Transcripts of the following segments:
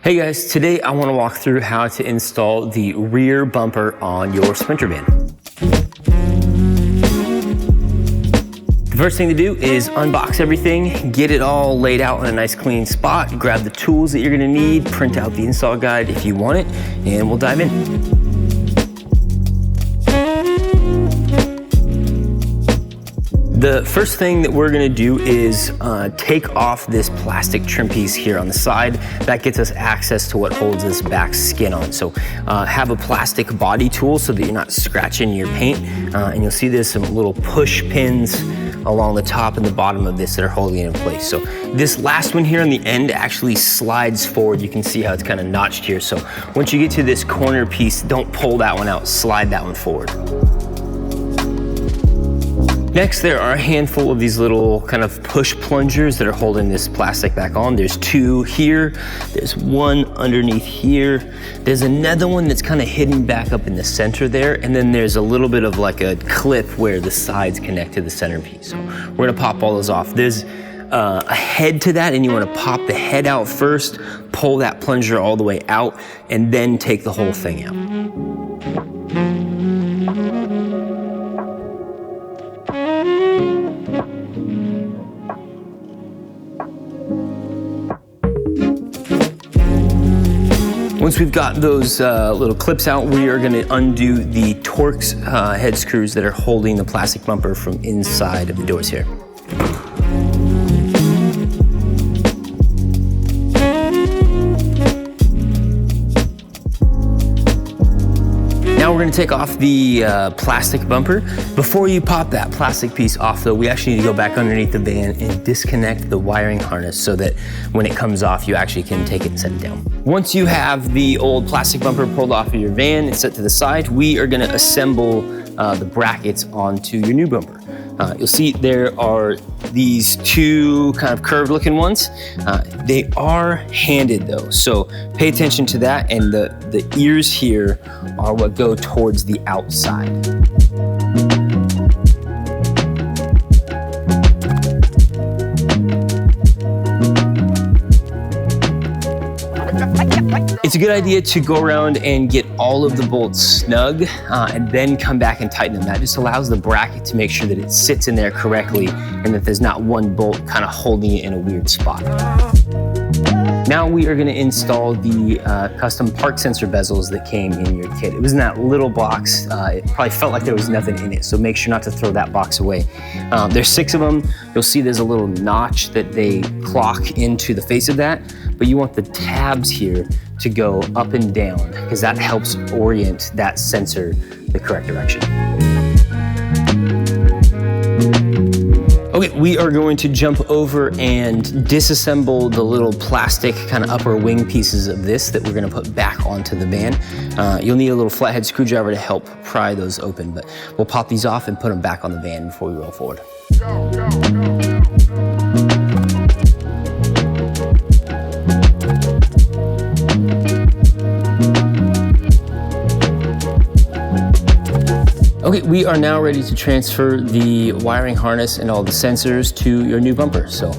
Hey guys, today I want to walk through how to install the rear bumper on your Sprinter van. The first thing to do is unbox everything, get it all laid out in a nice clean spot, grab the tools that you're going to need, print out the install guide if you want it, and we'll dive in. The first thing that we're gonna do is take off this plastic trim piece here on the side. That gets us access to what holds this back skin on. So have a plastic body tool so that you're not scratching your paint. And you'll see there's some little push pins along the top and the bottom of this that are holding it in place. So this last one here on the end actually slides forward. You can see how it's kind of notched here. So once you get to this corner piece, don't pull that one out, slide that one forward. Next, there are a handful of these little kind of push plungers that are holding this plastic back on. There's two here, there's one underneath here. There's another one that's kind of hidden back up in the center there, and then there's a little bit of like a clip where the sides connect to the centerpiece. So we're gonna pop all those off. There's a head to that, and you wanna pop the head out first, pull that plunger all the way out, and then take the whole thing out. Once we've got those little clips out, we are going to undo the Torx head screws that are holding the plastic bumper from inside of the doors here. Now we're going to take off the plastic bumper. Before you pop that plastic piece off though, we actually need to go back underneath the van and disconnect the wiring harness so that when it comes off, you actually can take it and set it down. Once you have the old plastic bumper pulled off of your van and set to the side, we are going to assemble the brackets onto your new bumper. You'll see there are these two kind of curved looking ones. They are handed though, so pay attention to that, and the ears here are what go towards the outside. It's a good idea to go around and get all of the bolts snug and then come back and tighten them. That just allows the bracket to make sure that it sits in there correctly and that there's not one bolt kind of holding it in a weird spot. Now we are going to install the custom park sensor bezels that came in your kit. It was in that little box. It probably felt like there was nothing in it, so make sure not to throw that box away. There's 6 of them. You'll see there's a little notch that they clock into the face of that, but you want the tabs here to go up and down because that helps orient that sensor the correct direction. Okay, we are going to jump over and disassemble the little plastic kind of upper wing pieces of this that we're gonna put back onto the van. You'll need a little flathead screwdriver to help pry those open, but we'll pop these off and put them back on the van before we roll forward. Okay, we are now ready to transfer the wiring harness and all the sensors to your new bumper. So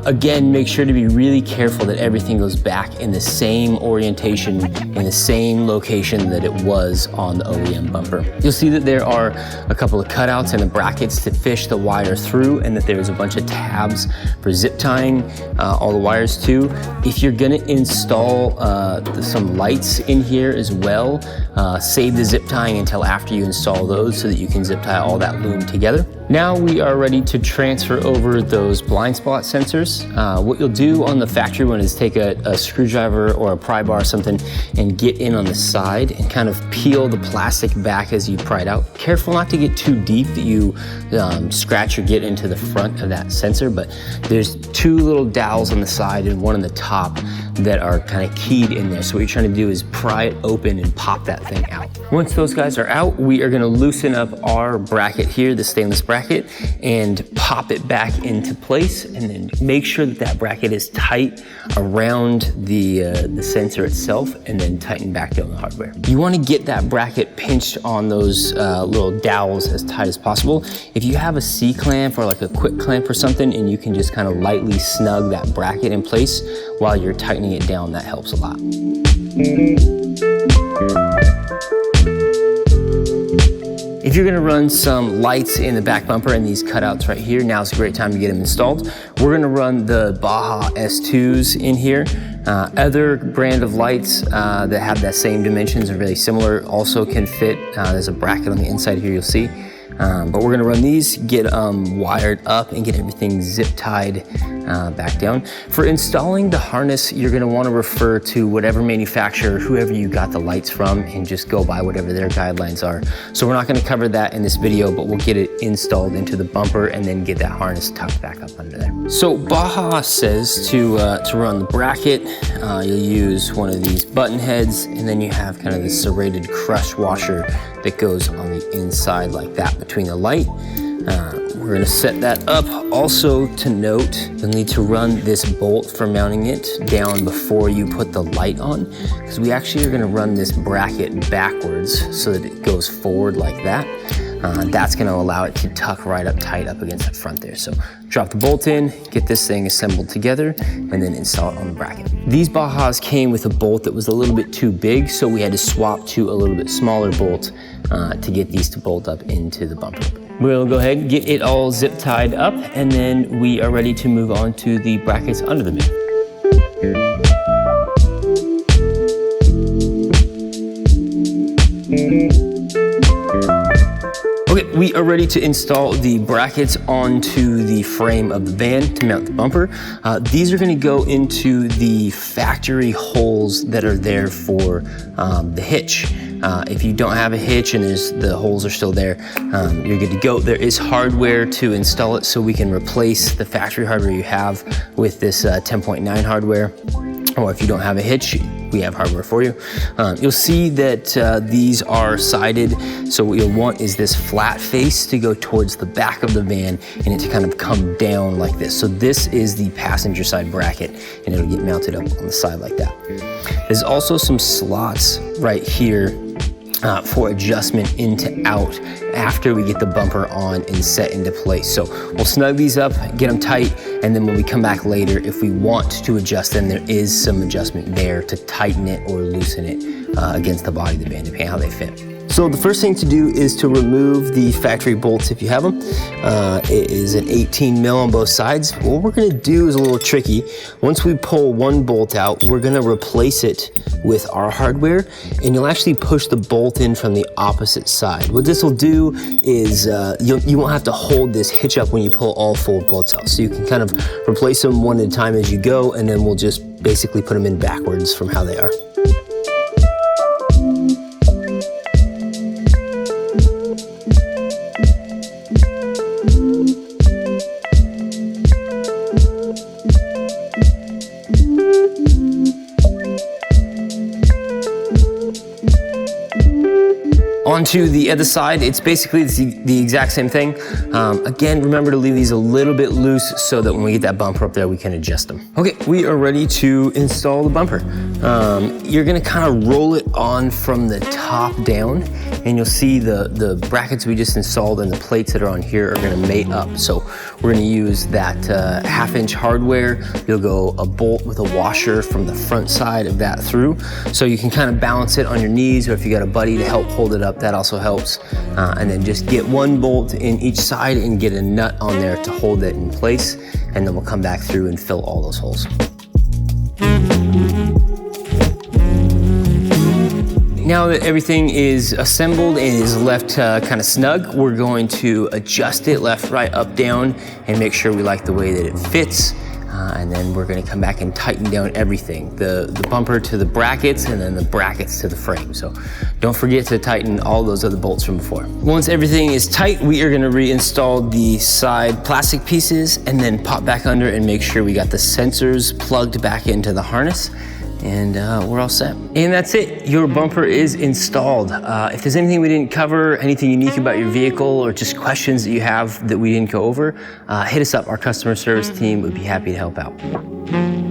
again, make sure to be really careful that everything goes back in the same orientation, in the same location that it was on the OEM bumper. You'll see that there are a couple of cutouts and the brackets to fish the wire through, and that there's a bunch of tabs for zip tying all the wires to. If you're gonna install some lights in here as well, save the zip tying until after you install those so that you can zip tie all that loom together. Now we are ready to transfer over those blind spot sensors. What you'll do on the factory one is take a screwdriver or a pry bar or something and get in on the side and kind of peel the plastic back as you pry it out. Careful not to get too deep that you scratch or get into the front of that sensor, but there's 2 little dowels on the side and one on the top that are kind of keyed in there. So what you're trying to do is pry it open and pop that thing out. Once those guys are out, we are gonna loosen up our bracket here, the stainless bracket, and pop it back into place, and then make sure that that bracket is tight around the sensor itself, and then tighten back down the hardware. You wanna get that bracket pinched on those little dowels as tight as possible. If you have a C-clamp or like a quick clamp or something, and you can just kind of lightly snug that bracket in place while you're tightening it down, that helps a lot. If you're gonna run some lights in the back bumper and these cutouts right here, now's a great time to get them installed. We're gonna run the Baja S2s in here. Other brand of lights that have that same dimensions are very similar also can fit. There's a bracket on the inside here, you'll see. But we're gonna run these, get wired up and get everything zip tied back down. For installing the harness, you're gonna wanna refer to whatever manufacturer, whoever you got the lights from, and just go by whatever their guidelines are. So we're not gonna cover that in this video, but we'll get it installed into the bumper and then get that harness tucked back up under there. So Baja says to run the bracket, you'll use one of these button heads, and then you have kind of this serrated crush washer that goes on the inside like that between the light. We're gonna set that up. Also to note, you'll need to run this bolt for mounting it down before you put the light on, because we actually are gonna run this bracket backwards so that it goes forward like that. That's gonna allow it to tuck right up tight up against the front there. So drop the bolt in, get this thing assembled together, and then install it on the bracket. These Bajas came with a bolt that was a little bit too big, so we had to swap to a little bit smaller bolt to get these to bolt up into the bumper. We'll go ahead and get it all zip tied up, and then we are ready to move on to the brackets under the bin. Okay, we are ready to install the brackets onto the frame of the van to mount the bumper. These are gonna go into the factory holes that are there for the hitch. If you don't have a hitch and the holes are still there, you're good to go. There is hardware to install it, so we can replace the factory hardware you have with this 10.9 hardware. Or if you don't have a hitch, we have hardware for you. You'll see that these are sided, so what you'll want is this flat face to go towards the back of the van and it to kind of come down like this. So this is the passenger side bracket, and it'll get mounted up on the side like that. There's also some slots right here for adjustment in to out after we get the bumper on and set into place. So we'll snug these up, get them tight, and then when we come back later, if we want to adjust them, there is some adjustment there to tighten it or loosen it against the body of the van, depending on how they fit. So the first thing to do is to remove the factory bolts if you have them. It is an 18 mil on both sides. What we're gonna do is a little tricky. Once we pull one bolt out, we're gonna replace it with our hardware, and you'll actually push the bolt in from the opposite side. What this will do is you won't have to hold this hitch up when you pull all 4 bolts out. So you can kind of replace them one at a time as you go, and then we'll just basically put them in backwards from how they are. Onto the other side, it's basically the exact same thing. Again, remember to leave these a little bit loose so that when we get that bumper up there, we can adjust them. Okay, we are ready to install the bumper. You're gonna kind of roll it on from the top down, and you'll see the brackets we just installed and the plates that are on here are gonna mate up. So we're gonna use that 1/2 inch hardware. You'll go a bolt with a washer from the front side of that through. So you can kind of balance it on your knees, or if you got a buddy to help hold it up, that also helps. And then just get one bolt in each side and get a nut on there to hold it in place. And then we'll come back through and fill all those holes. Now that everything is assembled and is left kind of snug, we're going to adjust it left, right, up, down, and make sure we like the way that it fits. And then we're gonna come back and tighten down everything. The bumper to the brackets, and then the brackets to the frame. So don't forget to tighten all those other bolts from before. Once everything is tight, we are gonna reinstall the side plastic pieces and then pop back under and make sure we got the sensors plugged back into the harness. and we're all set. And that's it, your bumper is installed. If there's anything we didn't cover, anything unique about your vehicle, or just questions that you have that we didn't go over, hit us up. Our customer service team would be happy to help out.